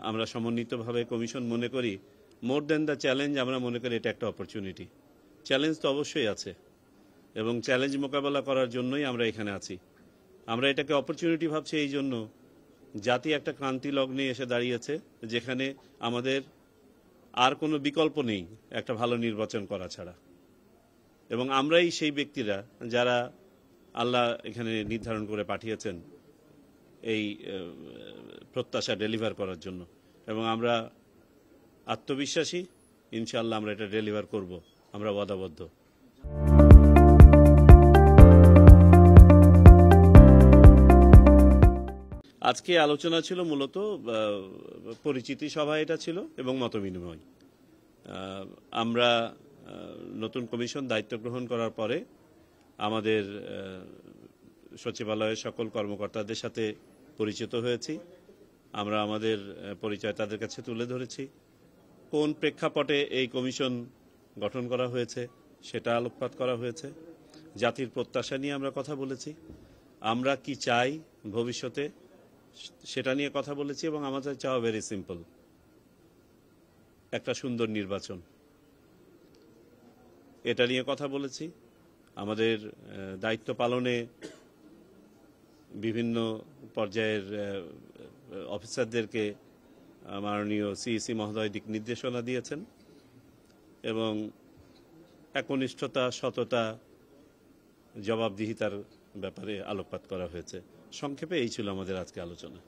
আমরা সমন্বিতভাবে কমিশন মনে করি মোর দ্যান দ্য চ্যালেঞ্জ, আমরা মনে করি এটা একটা অপরচুনিটি। চ্যালেঞ্জ তো অবশ্যই আছে এবং চ্যালেঞ্জ মোকাবেলা করার জন্যই আমরা এখানে আছি। আমরা এটাকে অপরচুনিটি ভাবছি এই জন্য, জাতি একটা ক্রান্তি লগ্নে এসে দাঁড়িয়েছে যেখানে আমাদের আর কোনো বিকল্প নেই একটা ভালো নির্বাচন করা ছাড়া, এবং আমরাই সেই ব্যক্তিরা যারা আল্লাহ এখানে নির্ধারণ করে পাঠিয়েছেন এই প্রত্যাশা ডেলিভার করার জন্য, এবং আমরা আত্মবিশ্বাসী ইনশাআল্লাহ আমরা এটা ডেলিভার করব, আমরা ওয়াদাবদ্ধ। আজকে আলোচনা ছিল মূলত পরিচিতি সভা, এটা ছিল, এবং মতবিনিময়। আমরা নতুন কমিশন দায়িত্ব গ্রহণ করার পরে আমাদের সচিবালয়ের সকল কর্মকর্তাদের সাথে পরিচিত হয়েছি। আমরা আমাদের পরিচয় তাদের কাছে তুলে ধরেছি। কোন প্রেক্ষাপটে এই কমিশন গঠন করা হয়েছে সেটা আলোকপাত করা হয়েছে। জাতির প্রত্যাশা নিয়ে আমরা কথা বলেছি, আমরা কি চাই ভবিষ্যতে সেটা নিয়ে কথা বলেছি, এবং আমাদের চাওয়া ভেরি সিম্পল, একটা সুন্দর নির্বাচন। এটা নিয়ে কথা বলেছি। আমাদের দায়িত্ব পালনে বিভিন্ন পর্যায়ের অফিসারদেরকে মাননীয় সিইসি মহোদয় দিক নির্দেশনা দিয়েছেন, এবং একনিষ্ঠতা, সততা, জবাবদিহিতার ব্যাপারে আলোকপাত করা হয়েছে। সংক্ষেপে এই ছিল আমাদের আজকে আলোচনা।